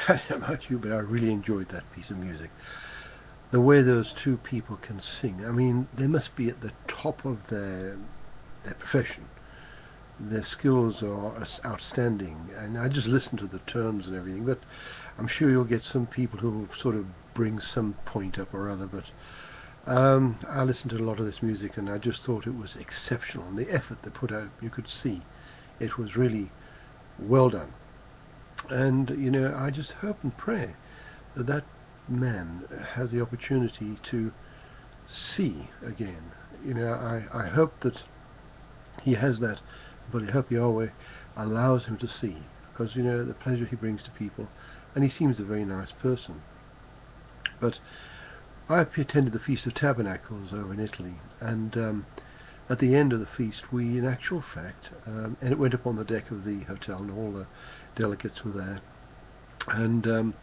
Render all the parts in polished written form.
I don't know about you, but I really enjoyed that piece of music. The way those two people can sing. I mean, they must be at the top of their profession. Their skills are outstanding, and I just listen to the terms and everything. But I'm sure you'll get some people who will sort of bring some point up or other. But I listened to a lot of this music, and I just thought it was exceptional. And the effort they put out, you could see, it was really well done. And I just hope and pray that that man has the opportunity to see again. I hope that he has that, but I hope Yahweh allows him to see, because the pleasure he brings to people, and he seems a very nice person. But I attended the Feast of Tabernacles over in Italy, and at the end of the feast, we, in actual fact, and it went up on the deck of the hotel, and all the delegates were there, and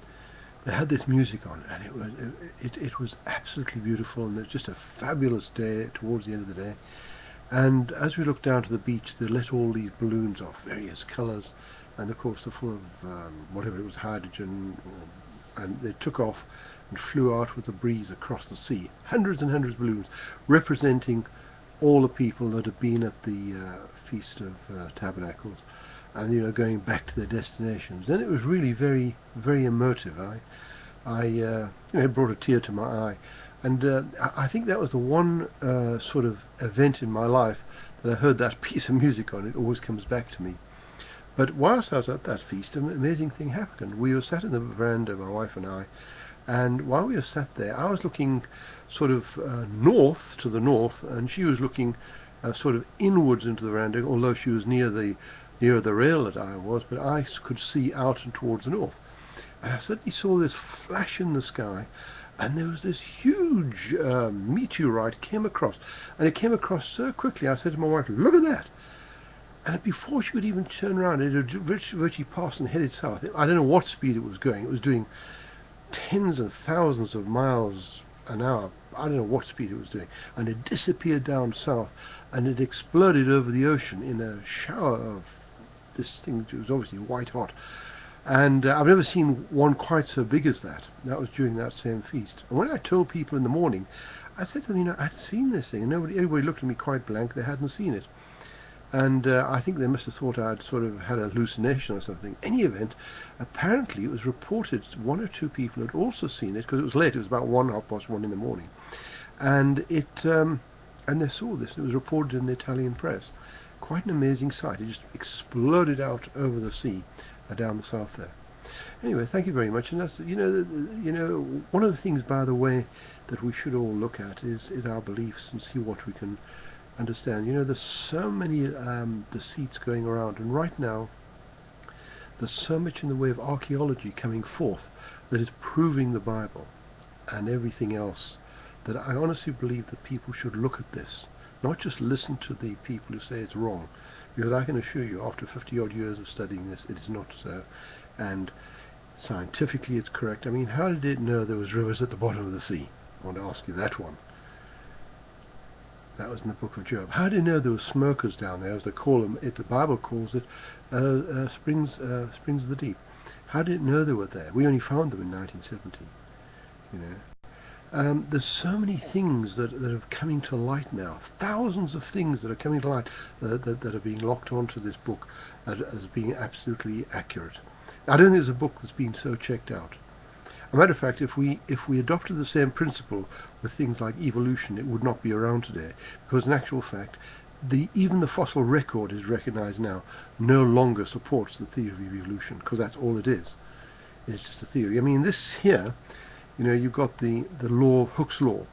they had this music on, and it was absolutely beautiful, and it was just a fabulous day towards the end of the day. And as we looked down to the beach, they let all these balloons off, various colours, and of course they're full of whatever it was, hydrogen, and they took off and flew out with the breeze across the sea. Hundreds and hundreds of balloons, representing all the people that had been at the Feast of Tabernacles, and going back to their destinations. And it was really very, very emotive. It brought a tear to my eye. And I think that was the one sort of event in my life that I heard that piece of music on. It always comes back to me. But whilst I was at that feast, an amazing thing happened. We were sat in the veranda, my wife and I, and while we were sat there, I was looking sort of north, to the north, and she was looking sort of inwards into the veranda, although she was nearer the rail that I was, but I could see out and towards the north. And I suddenly saw this flash in the sky, and there was this huge meteorite came across, and it came across so quickly. I said to my wife, "Look at that!" And before she could even turn around, it had virtually passed and headed south. I don't know what speed it was going. It was doing tens of thousands of miles an hour. I don't know what speed it was doing. And it disappeared down south, and it exploded over the ocean in a shower of this thing. It was obviously white hot. And I've never seen one quite so big as that. That was during that same feast. And when I told people in the morning, I said to them, I'd seen this thing. And everybody looked at me quite blank. They hadn't seen it. And I think they must have thought I'd sort of had a hallucination or something. In any event, apparently it was reported one or two people had also seen it, because it was late. It was about 1:30 in the morning. And and they saw this. And it was reported in the Italian press. Quite an amazing sight. It just exploded out over the sea down the south there. Anyway, thank you very much. And that's one of the things, by the way, that we should all look at is our beliefs and see what we can understand. There's so many deceits going around, and right now there's so much in the way of archaeology coming forth that is proving the Bible and everything else, that I honestly believe that people should look at this, not just listen to the people who say it's wrong, because I can assure you, after 50 odd years of studying this, it is not so, and scientifically it's correct. I mean, how did it know there was rivers at the bottom of the sea? I want to ask you that one. That was in the book of Job. How did it know there were smokers down there, as they call them? The Bible calls it springs of the deep. How did it know they were there? We only found them in 1970. There's so many things that are coming to light now. Thousands of things that are coming to light that are being locked onto this book as being absolutely accurate. I don't think there's a book that's been so checked out. As a matter of fact, if we adopted the same principle with things like evolution, it would not be around today, because in actual fact, even the fossil record is recognized now no longer supports the theory of evolution, because that's all it is. It's just a theory. I mean, this here, you've got the law of Hooke's law,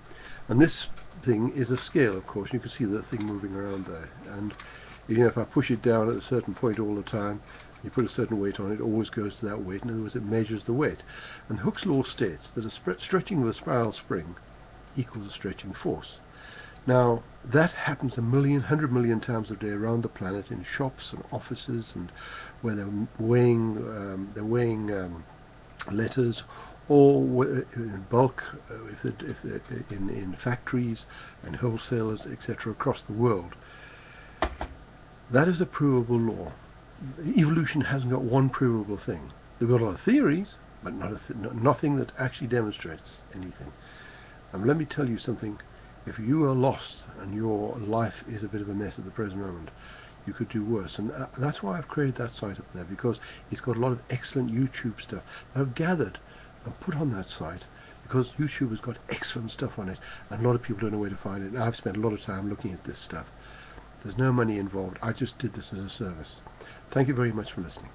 and this thing is a scale, of course. You can see the thing moving around there, and if I push it down at a certain point all the time, you put a certain weight on it, always goes to that weight. In other words, it measures the weight. And Hooke's law states that a stretching of a spiral spring equals a stretching force. Now, that happens 100 million times a day around the planet, in shops and offices, and where they're weighing letters, or in bulk, if they're in factories and wholesalers, etc., across the world. That is a provable law. Evolution hasn't got one provable thing. They've got a lot of theories, but nothing that actually demonstrates anything. Let me tell you something. If you are lost and your life is a bit of a mess at the present moment, you could do worse. And that's why I've created that site up there, because it's got a lot of excellent YouTube stuff that I've gathered and put on that site, because YouTube has got excellent stuff on it, and a lot of people don't know where to find it. And I've spent a lot of time looking at this stuff. There's no money involved. I just did this as a service. Thank you very much for listening.